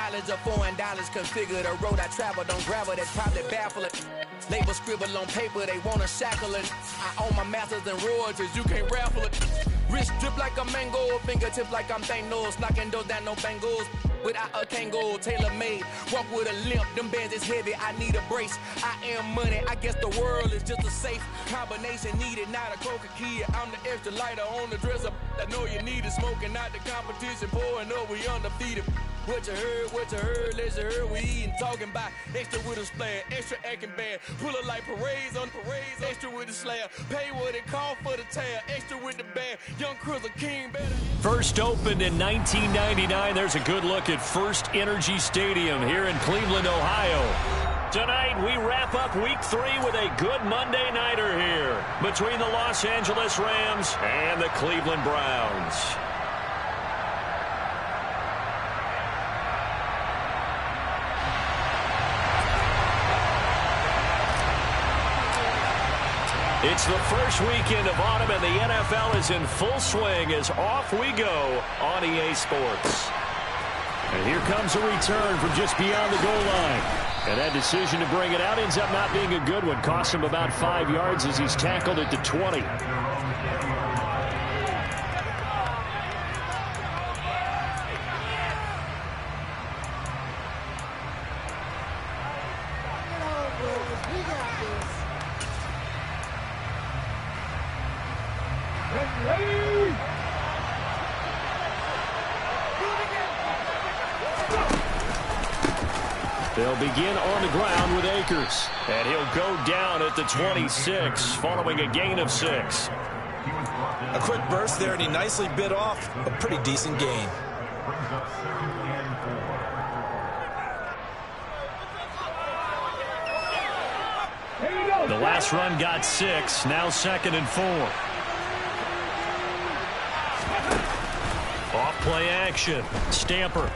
mileage of $4 configure the road I travel. Don't gravel, that's probably baffling. Label scribble on paper, they wanna shackle it. I own my masters and royalties, you can't raffle it. Wrist drip like a mango, fingertips like I'm Thanos, knocking those down no bangles. Without a Kango, tailor-made, walk with a limp, them bands is heavy, I need a brace. I am money, I guess the world is just a safe combination needed, not a coca key. I'm the extra lighter on the dresser, I know you need it, smoking out the competition, pouring up, we undefeated. What you heard, let's hear we eatin', talking about extra with a splash, extra acting bad, pull it like parades on parades, extra with the slab, pay what it cost for the tab, extra with the band, young Chris a king better. First opened in 1999, there's a good look at First Energy Stadium here in Cleveland, Ohio. Tonight, we wrap up Week 3 with a good Monday nighter here between the Los Angeles Rams and the Cleveland Browns. It's the first weekend of autumn, and the NFL is in full swing as off we go on EA Sports. And here comes a return from just beyond the goal line. And that decision to bring it out ends up not being a good one. Cost him about 5 yards as he's tackled at the 20. They'll begin on the ground with Akers. And he'll go down at the 26 following a gain of 6. A quick burst there, and he nicely bit off a pretty decent gain. The last run got 6, now 2nd and 4. Off play action, Stamper.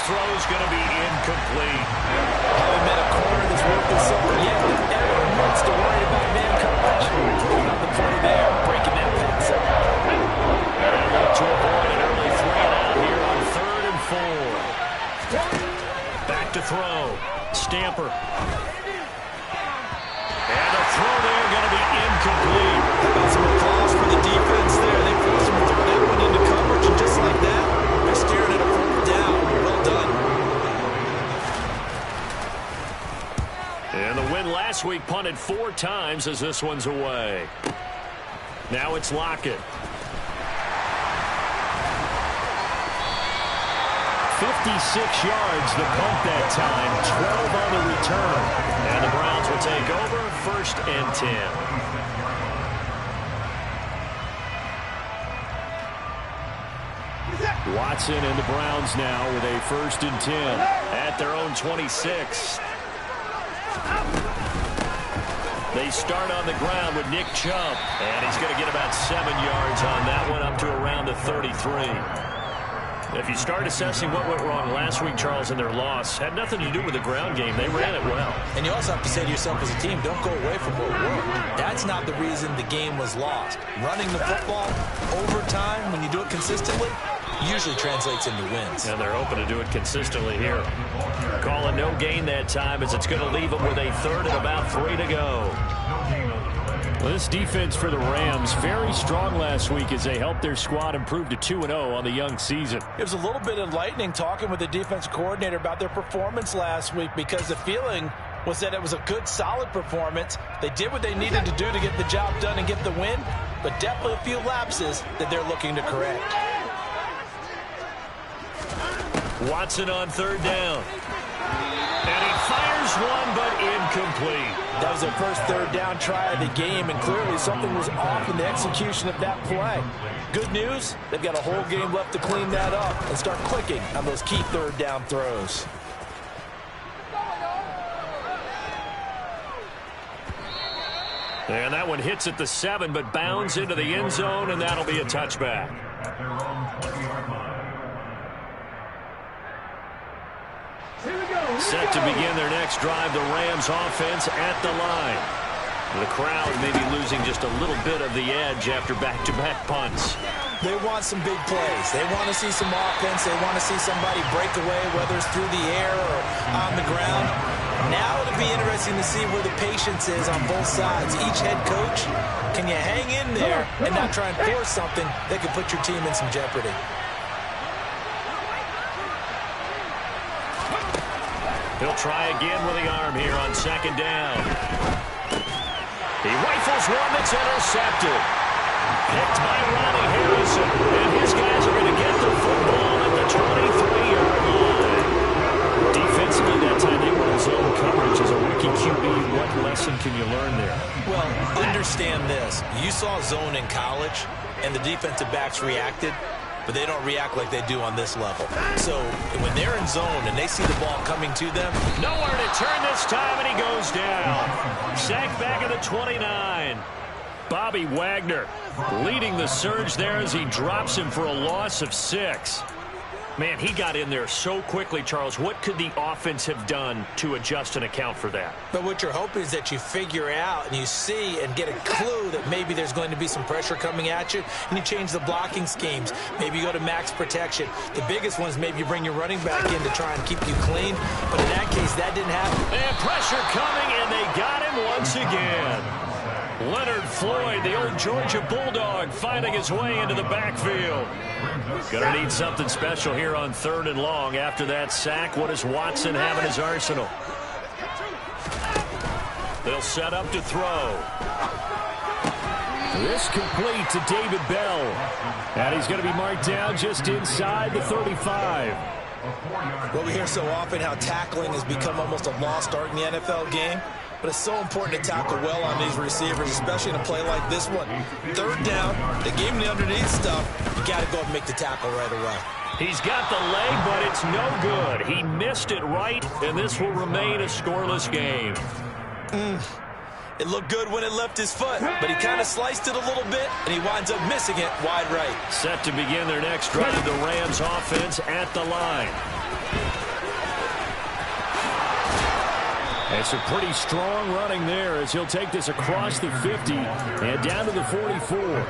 Throw's going to be incomplete. Haven't met a corner that's worth this over yet. Everyone wants to worry about man coverage. About the play there, breaking that pass up. To avoid an early 3-and-out here on 3rd and 4. Back to throw. Stamper. And the throw there going to be incomplete. How about some applause for the defense there? They forced him to throw that one into coverage, and just like that, they're staring at a 4th down. Well done. And the win last week punted 4 times as this one's away. Now it's Lockett. 56 yards the punt that time, 12 on the return. And the Browns will take over 1st and 10. Watson and the Browns now with a 1st and 10 at their own 26. They start on the ground with Nick Chubb, and he's going to get about 7 yards on that one, up to around the 33. If you start assessing what went wrong last week, Charles, in their loss, had nothing to do with the ground game. They ran it well. And you also have to say to yourself as a team, don't go away from what worked. That's not the reason the game was lost. Running the football overtime, when you do it consistently, usually translates into wins. And they're hoping to do it consistently here. Call it no gain that time, as it's going to leave them with a 3rd and about 3 to go. Well, this defense for the Rams, very strong last week as they helped their squad improve to 2-0 on the young season. It was a little bit enlightening talking with the defense coordinator about their performance last week, because the feeling was that it was a good, solid performance. They did what they needed to do to get the job done and get the win, but definitely a few lapses that they're looking to correct. Watson on 3rd down. And he fires one, but incomplete. That was their first 3rd down try of the game, and clearly something was off in the execution of that play. Good news, they've got a whole game left to clean that up and start clicking on those key 3rd down throws. And that one hits at the 7, but bounds into the end zone, and that'll be a touchback. Set to begin their next drive, the Rams offense at the line. The crowd may be losing just a little bit of the edge after back-to-back punts. They want some big plays. They want to see some offense. They want to see somebody break away, whether it's through the air or on the ground. Now it'll be interesting to see where the patience is on both sides. Each head coach, can you hang in there and not try and force something that could put your team in some jeopardy? He'll try again with the arm here on second down. He rifles one that's intercepted. Picked by Ronnie Harrison. And his guys are going to get the football at the 23-yard line. Defensively that time, they were in zone coverage as a rookie QB. What lesson can you learn there? Well, understand this. You saw zone in college, and the defensive backs reacted, but they don't react like they do on this level. So when they're in zone and they see the ball coming to them. Nowhere to turn this time, and he goes down. Sacked back at the 29. Bobby Wagner leading the surge there as he drops him for a loss of 6. Man, he got in there so quickly, Charles. What could the offense have done to adjust and account for that? But what you're hoping is that you figure out and you see and get a clue that maybe there's going to be some pressure coming at you, and you change the blocking schemes. Maybe you go to max protection. The biggest one is maybe you bring your running back in to try and keep you clean. But in that case, that didn't happen. And pressure coming, and they got him once again. Leonard Floyd, the old Georgia Bulldog, finding his way into the backfield. Gonna need something special here on 3rd and long. After that sack, what does Watson have in his arsenal? They'll set up to throw. This complete to David Bell. And he's going to be marked down just inside the 35. Well, we hear so often how tackling has become almost a lost art in the NFL game. But it's so important to tackle well on these receivers, especially in a play like this one. 3rd down, they gave him the underneath stuff. You got to go and make the tackle right away. He's got the leg, but it's no good. He missed it right, and this will remain a scoreless game. It looked good when it left his foot, but he kind of sliced it a little bit, and he winds up missing it wide right. Set to begin their next drive, the Rams offense at the line. It's a pretty strong running there as he'll take this across the 50 and down to the 44.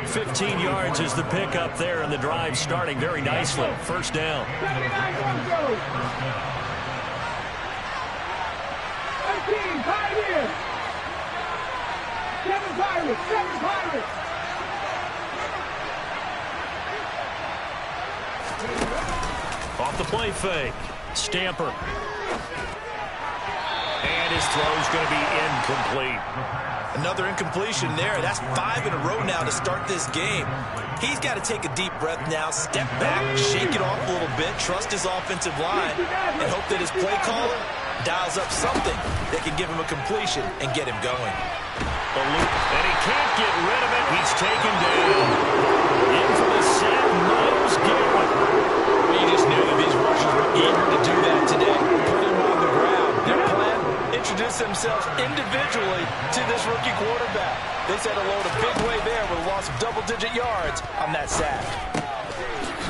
15 yards is the pickup there, and the drive starting very nicely. 1st down. 7 Pirates! 7 Pirates! Off the play fake. Stamper. And his throw's going to be incomplete. Another incompletion there. That's 5 in a row now to start this game. He's got to take a deep breath now, step back, shake it off a little bit, trust his offensive line, and hope that his play caller dials up something that can give him a completion and get him going. And he can't get rid of it. He's taken down. In for the sack, Myles Garrett. You just knew that these rushers were eager to do that today. Put him on the ground. Their plan, introduce themselves individually to this rookie quarterback. They said hello to Big Way there with a loss of double-digit yards on that sack.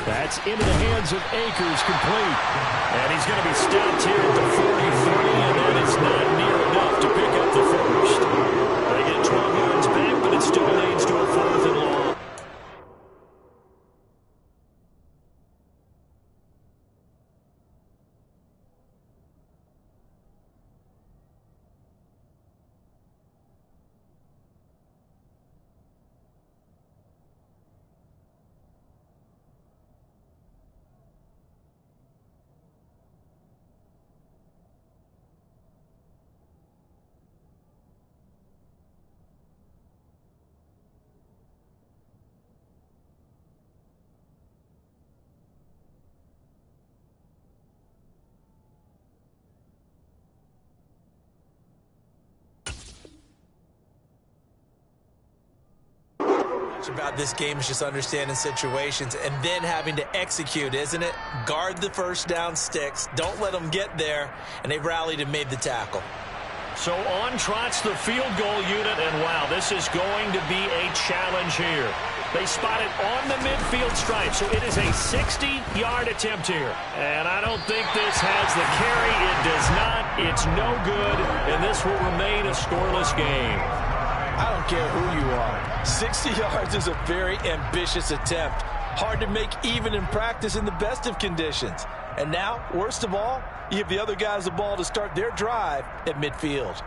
That's into the hands of Akers, complete. And he's going to be stopped here at the 43, and that is not near enough to pick up the first. They get 12 yards back, but it still leads to a 4th and long. About this game is just understanding situations and then having to execute, isn't it? Guard the 1st down sticks. Don't let them get there. And they rallied and made the tackle. So on trots the field goal unit, and wow, this is going to be a challenge here. They spot it on the midfield stripe, so it is a 60-yard attempt here. And I don't think this has the carry. It does not. It's no good, and this will remain a scoreless game. I don't care who you are. 60 yards is a very ambitious attempt. Hard to make even in practice in the best of conditions. And now, worst of all, you give the other guys the ball to start their drive at midfield.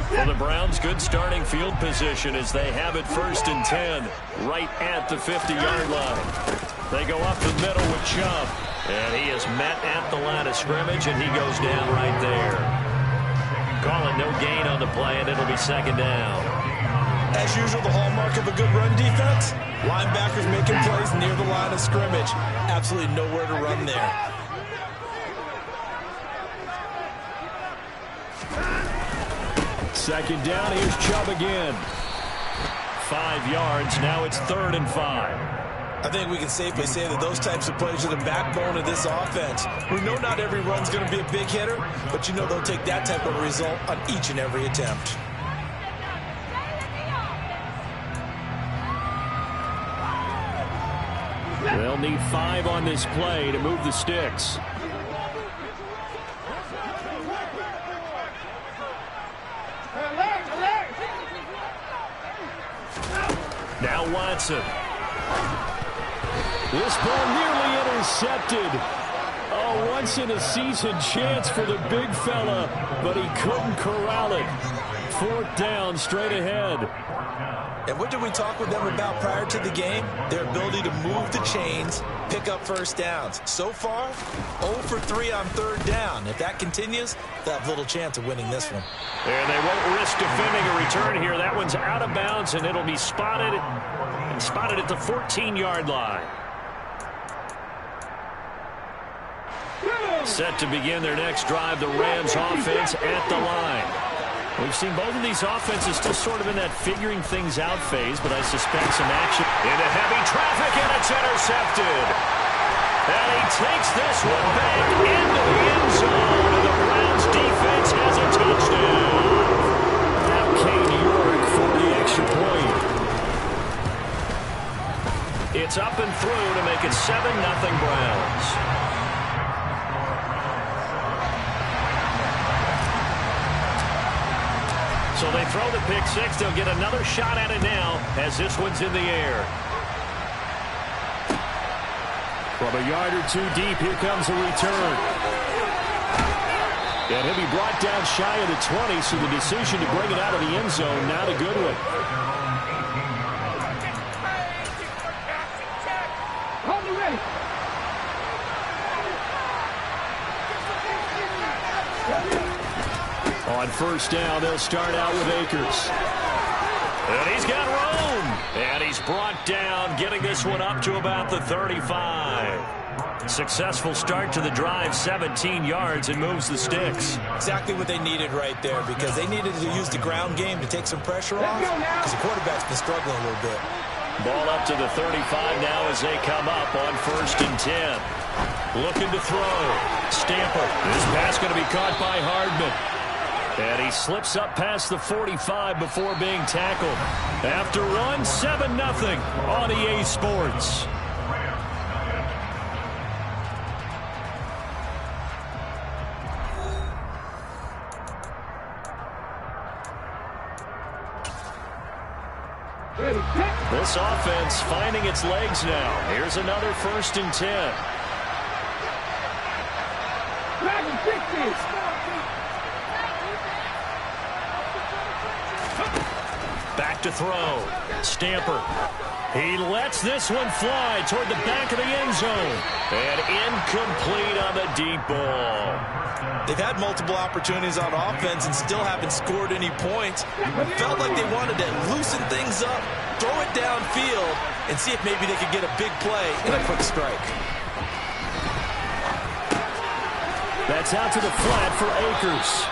For the Browns, good starting field position as they have it 1st and 10, right at the 50-yard line. They go up the middle with Chubb, and he is met at the line of scrimmage, and he goes down right there. Call it no gain on the play, and it'll be 2nd down. As usual, the hallmark of a good run defense, linebackers making plays near the line of scrimmage. Absolutely nowhere to run there. Second down, here's Chubb again. 5 yards, now it's 3rd and 5. I think we can safely say that those types of plays are the backbone of this offense. We know not every run's going to be a big hitter, but you know they'll take that type of result on each and every attempt. They'll need 5 on this play to move the sticks. Now Watson. This ball nearly intercepted. Oh, once in a season chance for the big fella, but he couldn't corral it. 4th down, straight ahead. And what did we talk with them about prior to the game? Their ability to move the chains, pick up 1st downs. So far, 0 for 3 on 3rd down. If that continues, they'll have little chance of winning this one. And they won't risk defending a return here. That one's out of bounds, and it'll be spotted at the 14-yard line. Set to begin their next drive, the Rams offense at the line. We've seen both of these offenses still sort of in that figuring things out phase, but I suspect some action into heavy traffic, and it's intercepted. And he takes this one back into the end zone, and the Browns defense has a touchdown. Now Cade York for the extra point. It's up and through to make it 7-0 Browns. So they throw the pick 6. They'll get another shot at it now as this one's in the air. From a yard or 2 deep, here comes a return. And he'll be brought down shy of the 20, so the decision to bring it out of the end zone, not a good one. On 1st down, they'll start out with Akers. And he's got room. And he's brought down, getting this one up to about the 35. Successful start to the drive, 17 yards, and moves the sticks. Exactly what they needed right there, because they needed to use the ground game to take some pressure off, because the quarterback's been struggling a little bit. Ball up to the 35 now as they come up on 1st and 10. Looking to throw. Stamper. This pass going to be caught by Hardman. And he slips up past the 45 before being tackled. After one, 7-0 on EA Sports. This offense finding its legs now. Here's another 1st and 10. Back to throw. Stamper. He lets this one fly toward the back of the end zone. And incomplete on the deep ball. They've had multiple opportunities on offense and still haven't scored any points. It felt like they wanted to loosen things up, throw it downfield, and see if maybe they could get a big play and a quick strike. That's out to the flat for Akers.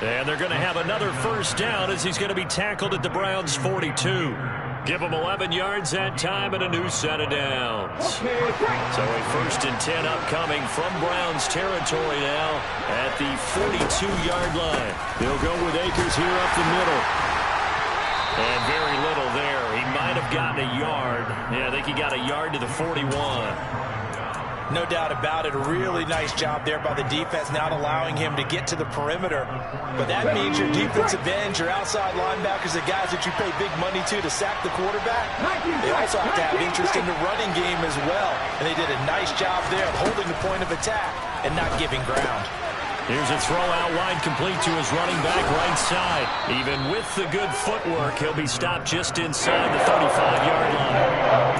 And they're going to have another 1st down as he's going to be tackled at the Browns' 42. Give him 11 yards that time and a new set of downs. So a 1st and 10 upcoming from Browns territory now at the 42-yard line. They'll go with Akers here up the middle. And very little there. He might have gotten a yard. Yeah, I think he got a yard to the 41. No doubt about it. A really nice job there by the defense, not allowing him to get to the perimeter. But that means your defensive ends, your outside linebackers, the guys that you pay big money to sack the quarterback, they also have to have interest in the running game as well. And they did a nice job there of holding the point of attack and not giving ground. Here's a throw out wide, complete to his running back right side. Even with the good footwork, he'll be stopped just inside the 35-yard line.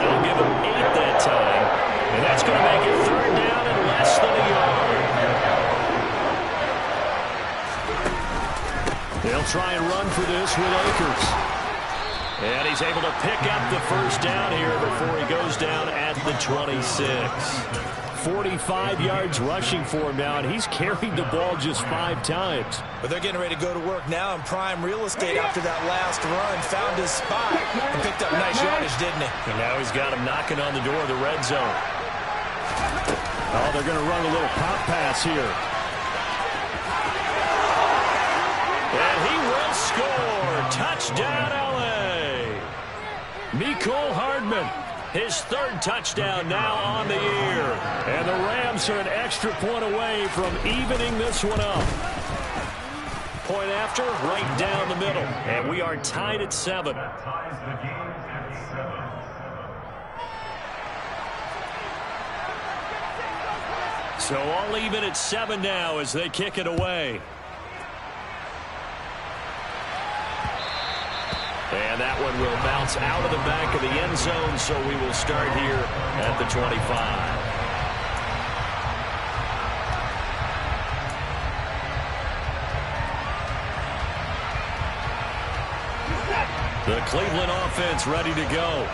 They'll give him 8 that time, and that's going to make it 3rd down and less than a yard. They'll try and run for this with Akers. And he's able to pick up the 1st down here before he goes down at the 26. 45 yards rushing for him now, and he's carried the ball just 5 times. But they're getting ready to go to work now in prime real estate after that last run. Found his spot and picked up nice yardage, didn't he? And now he's got him knocking on the door of the red zone. Oh, they're going to run a little pop pass here. And he will score. Touchdown, L.A. Mecole Hardman. His 3rd touchdown now on the year. And the Rams are an extra point away from evening this one up. Point after, right down the middle. And we are tied at 7. So all even at 7 now as they kick it away. And that one will bounce out of the back of the end zone, so we will start here at the 25. The Cleveland offense ready to go.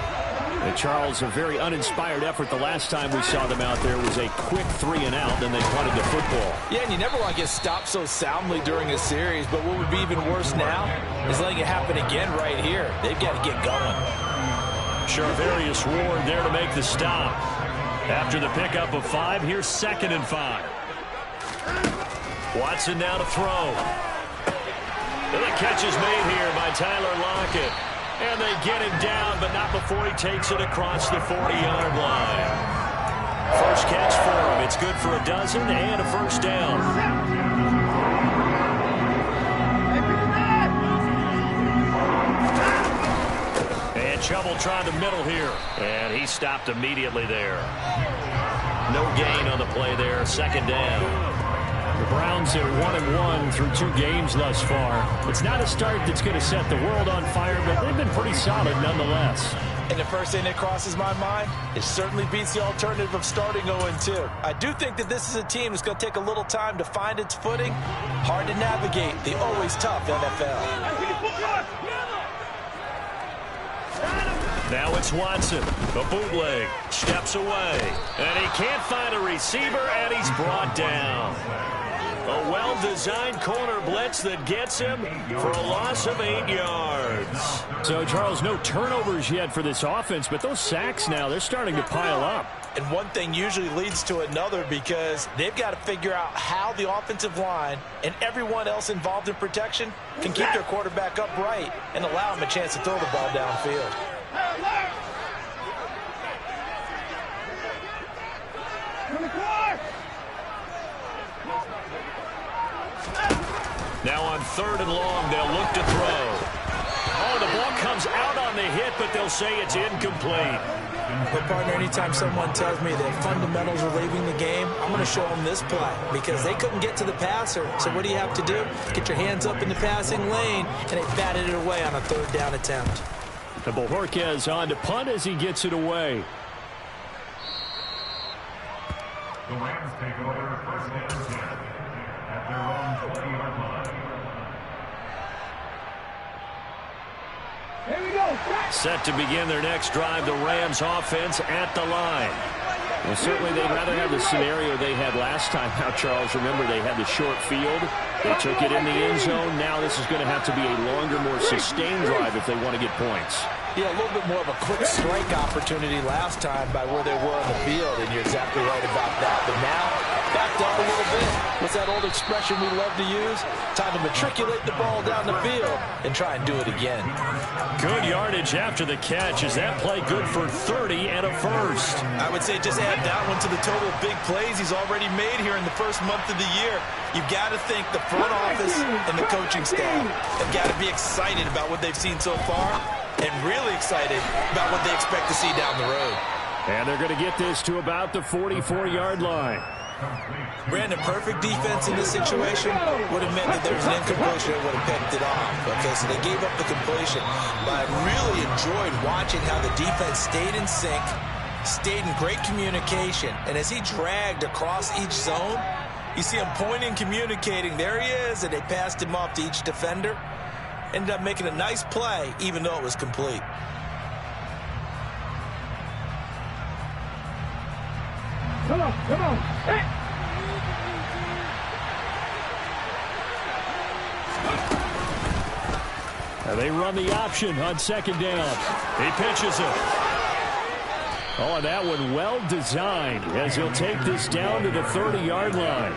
And Charles, a very uninspired effort the last time we saw them out there was a quick 3-and-out, then they punted the football. Yeah, and you never want to get stopped so soundly during a series, but what would be even worse now is letting it happen again right here. They've got to get going. Charvarius Ward there to make the stop. After the pickup of 5, here's 2nd and 5. Watson now to throw. And the catch is made here by Tyler Lockett. And they get him down, but not before he takes it across the 40-yard line. First catch for him. It's good for a dozen and a 1st down. And Chubb tried the middle here. And he stopped immediately there. No gain on the play there. 2nd down. The Browns are 1-1 through 2 games thus far. It's not a start that's going to set the world on fire, but they've been pretty solid nonetheless. And the first thing that crosses my mind, it certainly beats the alternative of starting 0-2. I do think that this is a team that's going to take a little time to find its footing. Hard to navigate the always tough NFL. Now it's Watson. The bootleg steps away. And he can't find a receiver, and he's brought down. A well-designed corner blitz that gets him for a loss of 8 yards. So, Charles, no turnovers yet for this offense, but those sacks now, they're starting to pile up. And one thing usually leads to another because they've got to figure out how the offensive line and everyone else involved in protection can keep their quarterback upright and allow him a chance to throw the ball downfield. Now on 3rd and long, they'll look to throw. Oh, the ball comes out on the hit, but they'll say it's incomplete. But, partner, anytime someone tells me that fundamentals are leaving the game, I'm going to show them this play because they couldn't get to the passer. So what do you have to do? Get your hands up in the passing lane, and they batted it away on a 3rd down attempt. And Bojorquez on to punt as he gets it away. The Rams take over 1st and 10 at their own 20-yard line. Here we go. Set to begin their next drive, the Rams offense at the line. Well, certainly they'd rather have the scenario they had last time. Now, Charles, remember they had the short field. They took it in the end zone. Now this is going to have to be a longer, more sustained drive if they want to get points. Yeah, a little bit more of a quick strike opportunity last time by where they were on the field, and you're exactly right about that. But now backed up a little bit. What's that old expression we love to use? Time to matriculate the ball down the field and try and do it again. Good yardage after the catch. Is that play good for 30 and a first? I would say just add that one to the total of big plays he's already made here in the first month of the year. You've got to think the front office and the coaching staff have got to be excited about what they've seen so far and really excited about what they expect to see down the road. And they're going to get this to about the 44-yard line. Brandon, perfect defense in this situation would have meant that there was an incompletion that would have picked it off. Okay, so they gave up the completion. But I really enjoyed watching how the defense stayed in sync, stayed in great communication. And as he dragged across each zone, you see him pointing, communicating. There he is, and they passed him off to each defender. Ended up making a nice play, even though it was complete. Come on, come on. Hey. They run the option on second down. He pitches it. Oh, and that one well designed as he'll take this down to the 30-yard line.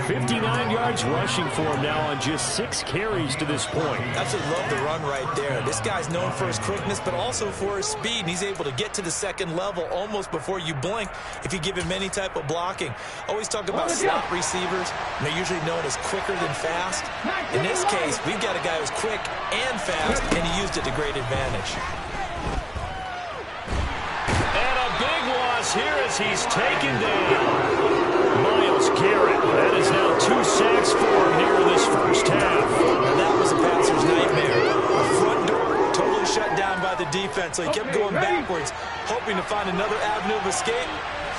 59 yards rushing for him now on just 6 carries to this point. Absolutely love the run right there. This guy's known for his quickness, but also for his speed. And he's able to get to the second level almost before you blink if you give him any type of blocking. Always talk about slot receivers. And they're usually known as quicker than fast. In this case, we've got a guy who's quick and fast, and he used it to great advantage. Here as he's taken down. Myles Garrett. That is now 2 sacks for him here in this first half. And that was a passer's nightmare. The front door totally shut down by the defense, so he kept going backwards, hoping to find another avenue of escape.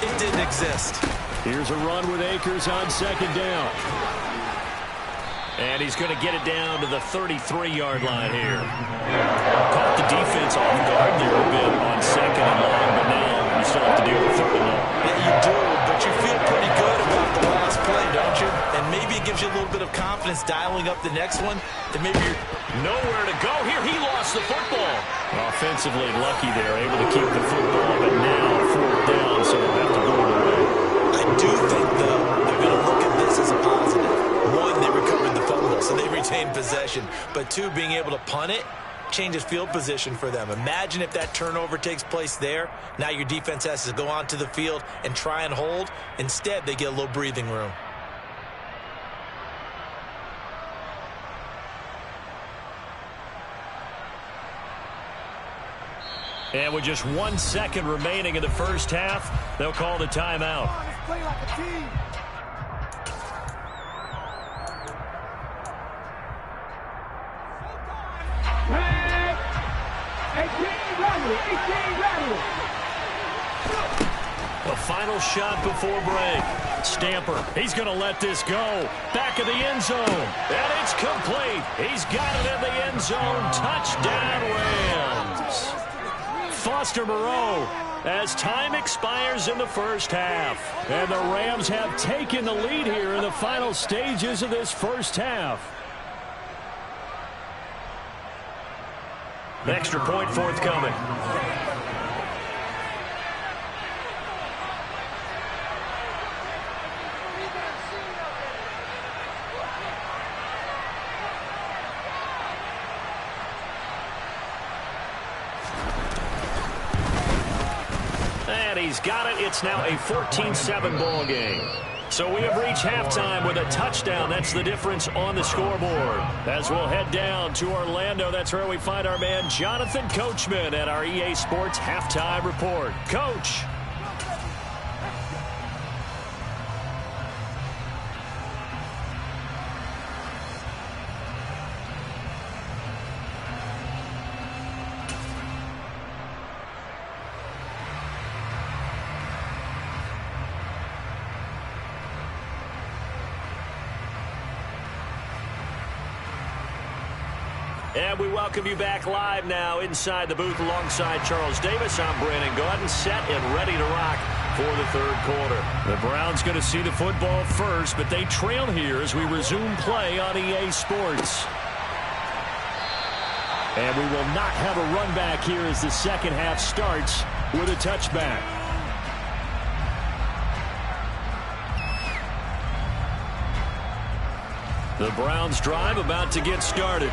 It didn't exist. Here's a run with Akers on second down. And he's going to get it down to the 33-yard line here. Caught the defense off guard there a bit on second and long, but now you still have to deal with third and long. Yeah, you do, but you feel pretty good about the last play, don't you? And maybe it gives you a little bit of confidence dialing up the next one. Then maybe you're nowhere to go. Here, he lost the football. Offensively lucky there, able to keep the football, but now fourth down, so they'll have to go away. I do think, though, they're going to look at this as a positive. One, they recovered the fumble, so they retained possession. But two, being able to punt it changes field position for them. Imagine if that turnover takes place there. Now your defense has to go onto the field and try and hold. Instead, they get a little breathing room. And with just 1 second remaining in the first half, they'll call the timeout. Let's play like a team. The final shot before break. Stamper, he's going to let this go. Back of the end zone. And it's complete. He's got it in the end zone. Touchdown, Rams. Foster Moreau as time expires in the first half. And the Rams have taken the lead here in the final stages of this first half. Extra point forthcoming. And he's got it. It's now a 14-7 ball game. So we have reached halftime with a touchdown. That's the difference on the scoreboard. As we'll head down to Orlando, that's where we find our man Jonathan Coachman at our EA Sports Halftime Report. Coach. And we welcome you back live now inside the booth alongside Charles Davis. I'm Brandon Gaudin, set and ready to rock for the third quarter. The Browns going to see the football first, but they trail here as we resume play on EA Sports. And we will not have a run back here as the second half starts with a touchback. The Browns drive about to get started.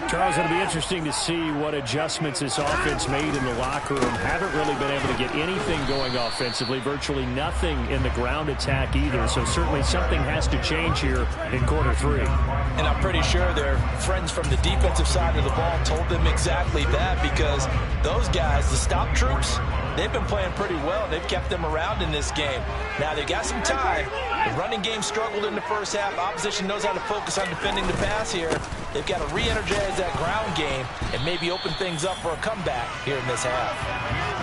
Charles, it'll be interesting to see what adjustments this offense made in the locker room. Haven't really been able to get anything going offensively, virtually nothing in the ground attack either. So certainly something has to change here in quarter 3. And I'm pretty sure their friends from the defensive side of the ball told them exactly that, because those guys, the stop troops, they've been playing pretty well. They've kept them around in this game. Now, they got some time. The running game struggled in the first half. Opposition knows how to focus on defending the pass here. They've got to re-energize that ground game and maybe open things up for a comeback here in this half.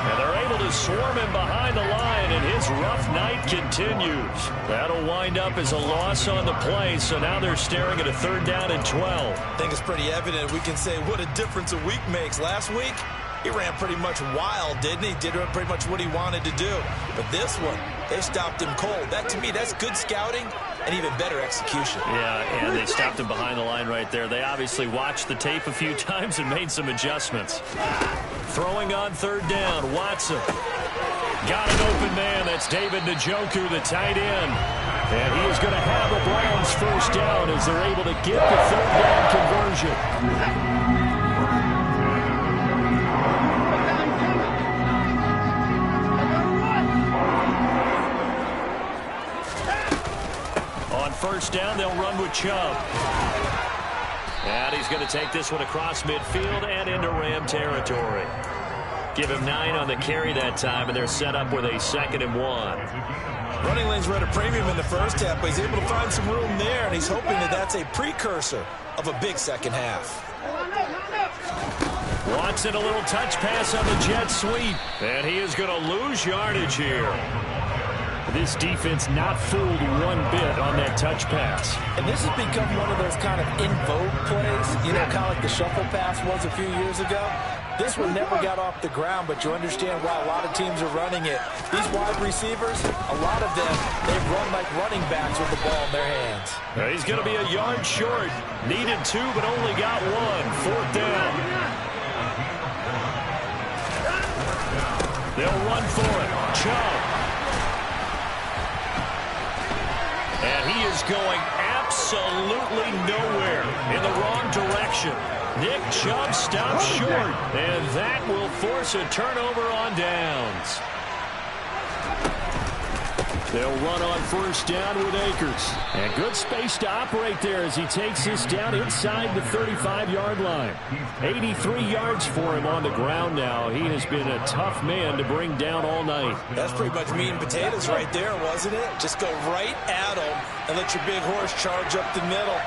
And they're able to swarm him behind the line, and his rough night continues. That'll wind up as a loss on the play, so now they're staring at a 3rd down and 12. I think it's pretty evident. We can say what a difference a week makes. Last week, he ran pretty much wild, didn't he? Did pretty much what he wanted to do. But this one, they stopped him cold. That, to me, that's good scouting and even better execution. Yeah, and they stopped him behind the line right there. They obviously watched the tape a few times and made some adjustments. Throwing on 3rd down, Watson. Got an open man. That's David Njoku, the tight end. And he is going to have a Browns 1st down as they're able to get the 3rd down conversion. On 1st down, they'll run with Chubb. And he's going to take this one across midfield and into Ram territory. Give him 9 on the carry that time, and they're set up with a 2nd and 1. Running lanes were at a premium in the first half, but he's able to find some room there, and he's hoping that that's a precursor of a big second half. Watson, a little touch pass on the jet sweep, and he is going to lose yardage here. This defense not fooled one bit on that touch pass. And this has become one of those kind of in vogue plays, you know, kind of like the shuffle pass was a few years ago. This one never got off the ground, but you understand why a lot of teams are running it. These wide receivers, a lot of them, they run like running backs with the ball in their hands. Now he's going to be a yard short. Needed 2, but only got 1. 4th down. They'll run for it. Chubb. And he is going absolutely nowhere in the wrong direction. Nick Chubb stops short, and that will force a turnover on downs. They'll run on 1st down with Akers. And good space to operate there as he takes this down inside the 35-yard line. 83 yards for him on the ground now. He has been a tough man to bring down all night. That's pretty much meat and potatoes right there, wasn't it? Just go right at him and let your big horse charge up the middle.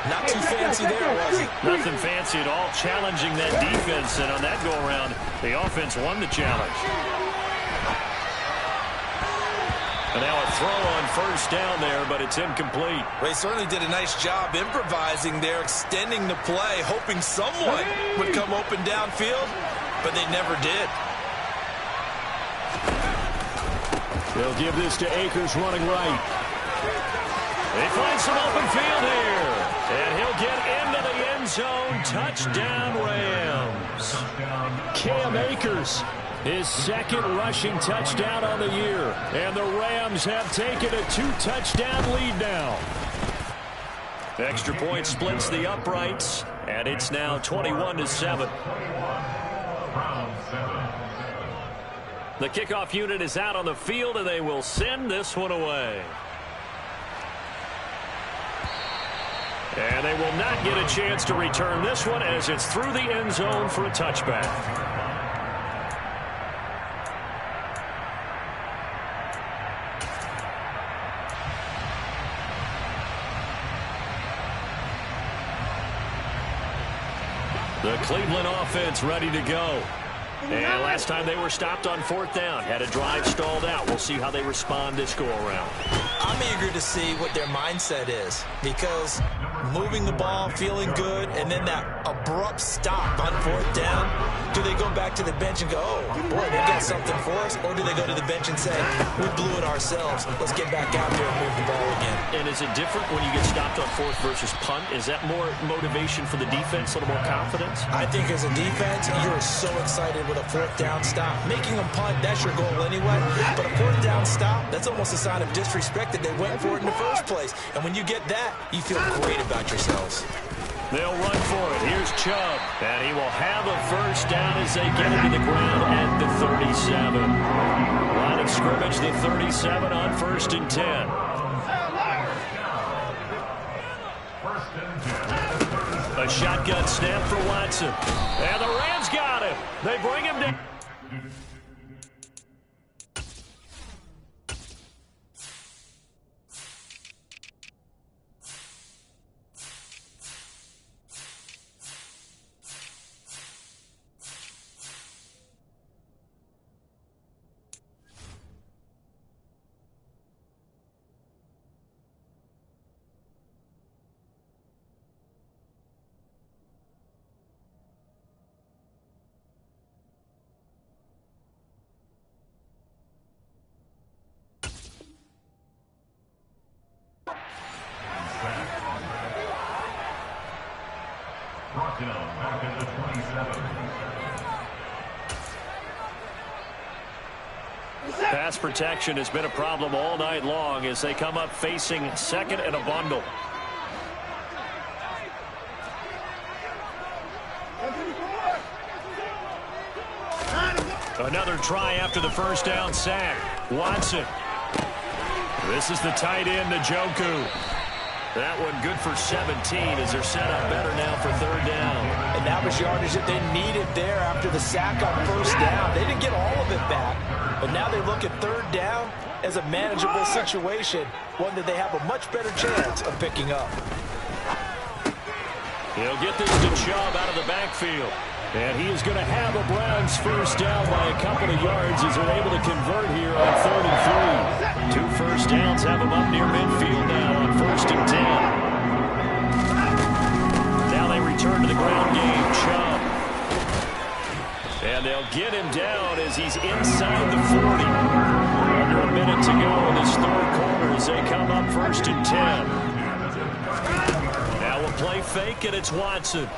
Not too fancy there, was it? Nothing fancy at all, challenging that defense. And on that go-around, the offense won the challenge. And now a throw on 1st down there, but it's incomplete. They certainly did a nice job improvising there, extending the play, hoping someone would come open downfield, but they never did. They'll give this to Akers running right. They find some open field here. And he'll get into the end zone. Touchdown, Rams. Cam Akers. His 2nd rushing touchdown on the year. And the Rams have taken a 2-touchdown lead now. The extra point splits the uprights, and it's now 21-7. The kickoff unit is out on the field, and they will send this one away. And they will not get a chance to return this one as it's through the end zone for a touchback. The Cleveland offense ready to go. And last time they were stopped on 4th down, had a drive stalled out. We'll see how they respond this go-around. I'm eager to see what their mindset is, because moving the ball, feeling good, and then that abrupt stop on 4th down? Do they go back to the bench and go, oh, boy, they got something for us? Or do they go to the bench and say, we blew it ourselves. Let's get back out there and move the ball again. And is it different when you get stopped on 4th versus punt? Is that more motivation for the defense, a little more confidence? I think as a defense, you're so excited with a 4th down stop. Making them punt, that's your goal anyway. But a 4th down stop, that's almost a sign of disrespect that they went for it in the first place. And when you get that, you feel great about yourselves. They'll run for it. Here's Chubb. And he will have a first down as they get him to the ground at the 37. Line of scrimmage, the 37 on 1st and 10. A shotgun snap for Watson. And the Rams got him. They bring him down. Back at the 27. Pass protection has been a problem all night long as they come up facing 2nd and a bundle. Another try after the first down sack. Watson. This is the tight end, Njoku. That one good for 17 as they're set up better now for 3rd down. And that was yardage that they needed there after the sack on 1st down. They didn't get all of it back, but now they look at 3rd down as a manageable situation, one that they have a much better chance of picking up. He'll get this to Chubb out of the backfield. And he is going to have a Browns first down by a couple of yards as they're able to convert here on 3rd and 3. 2 first downs have him up near midfield now on 1st and 10. Now they return to the ground game. Chubb. And they'll get him down as he's inside the 40. Under a minute to go in this 3rd quarter as they come up 1st and 10. Now we'll play fake, and it's Watson.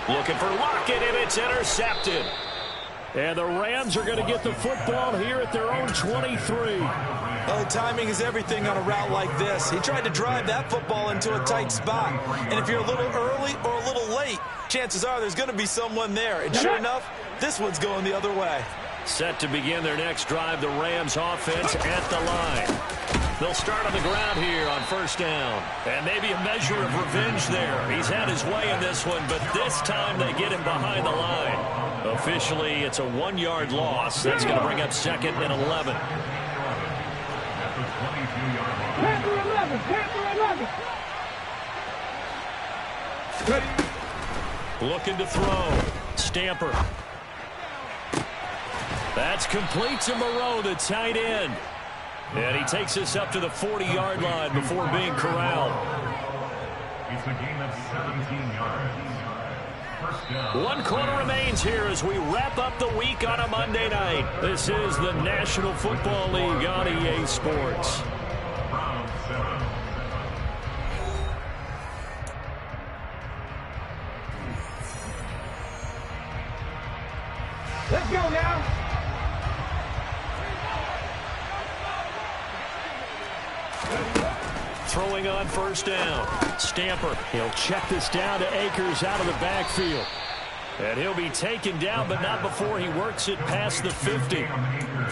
Looking for Lockett, and it's intercepted. And the Rams are going to get the football here at their own 23. Oh, timing is everything on a route like this. He tried to drive that football into a tight spot. And if you're a little early or a little late, chances are there's going to be someone there. And sure enough, this one's going the other way. Set to begin their next drive, the Rams offense at the line. They'll start on the ground here on 1st down. And maybe a measure of revenge there. He's had his way in this one, but this time they get him behind the line. Officially, it's a 1-yard loss. That's going to bring up 2nd and 11. Panther 11, Panther 11. Looking to throw. Stamper. That's complete to Moreau, the tight end. And he takes this up to the 40-yard line before being corralled. It's a gain of 17 yards. First down. 1 quarter remains here as we wrap up the week on a Monday night. This is the National Football League on EA Sports. Round 7. Let's go now. Throwing on 1st down. Stamper. He'll check this down to Akers out of the backfield. And he'll be taken down, but not before he works it past the 50.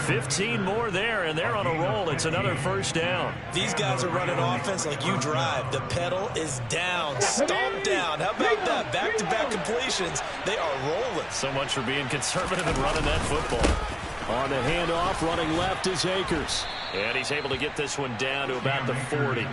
15 more there, and they're on a roll. It's another 1st down. These guys are running offense like you drive. The pedal is down, stomped down. How about that? Back-to-back completions. They are rolling. So much for being conservative and running that football. On the handoff, running left is Akers. And he's able to get this one down to about the 40.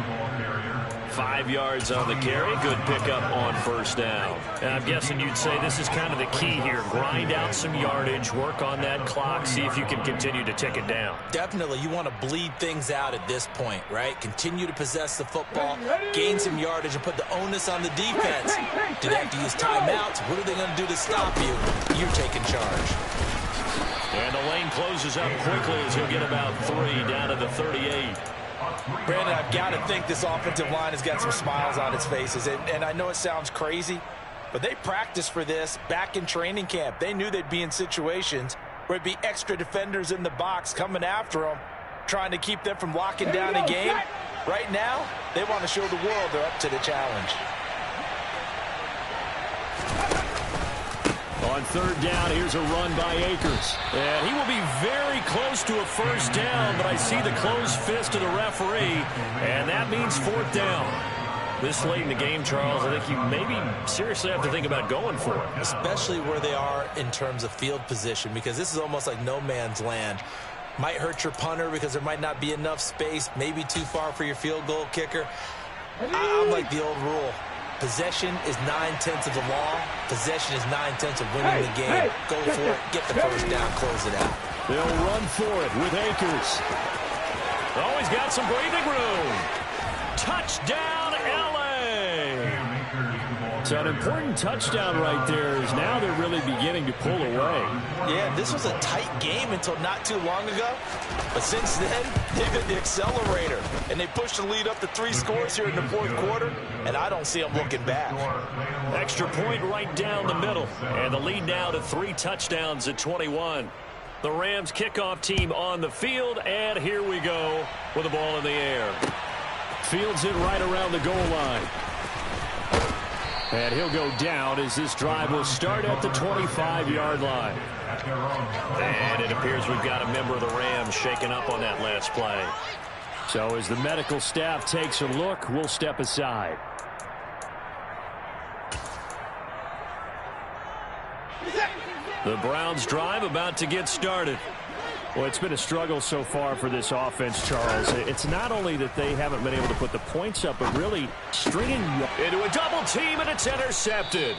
5 yards on the carry. Good pickup on first down. And I'm guessing you'd say this is kind of the key here. Grind out some yardage, work on that clock, see if you can continue to tick it down. Definitely, you want to bleed things out at this point, right? Continue to possess the football, gain some yardage, and put the onus on the defense. Do they have to use timeouts? What are they going to do to stop you? You're taking charge. And the lane closes up quickly as he'll get about 3 down to the 38. Brandon, I've got to think this offensive line has got some smiles on its faces. And I know it sounds crazy, but they practiced for this back in training camp. They knew they'd be in situations where it'd be extra defenders in the box coming after them, trying to keep them from locking down a game. Right now, they want to show the world they're up to the challenge. On third down, here's a run by Akers. And he will be very close to a first down, but I see the closed fist of the referee, and that means fourth down. This late in the game, Charles, I think you maybe seriously have to think about going for it. Especially where they are in terms of field position, because this is almost like no man's land. Might hurt your punter because there might not be enough space, maybe too far for your field goal kicker. I'm like the old rule. Possession is 9/10 of the law. Possession is 9/10 of winning the game. Go for it. Get the first down. Close it out. They'll run for it with Akers. Oh, he's got some breathing room. Touchdown, L.A. So an important touchdown right there is now they're really beginning to pull away. Yeah, this was a tight game until not too long ago. But since then, they've hit the accelerator. And they pushed the lead up to 3 scores here in the fourth quarter. And I don't see them looking back. Extra point right down the middle. And the lead now to 3 touchdowns at 21. The Rams kickoff team on the field. And here we go with the ball in the air. Fields it right around the goal line. And he'll go down as this drive will start at the 25-yard line. And it appears we've got a member of the Rams shaken up on that last play. So as the medical staff takes a look, we'll step aside. The Browns drive about to get started. Well, it's been a struggle so far for this offense, Charles. It's not only that they haven't been able to put the points up, but really stringing into a double team, and it's intercepted.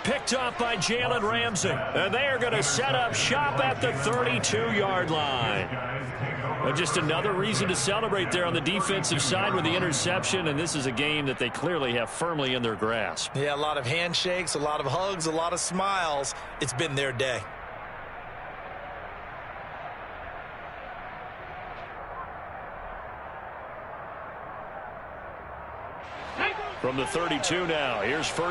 Picked up by Jalen Ramsey. And they are going to set up shop at the 32-yard line. And just another reason to celebrate there on the defensive side with the interception, and this is a game that they clearly have firmly in their grasp. Yeah, a lot of handshakes, a lot of hugs, a lot of smiles. It's been their day. From the 32 now, here's first.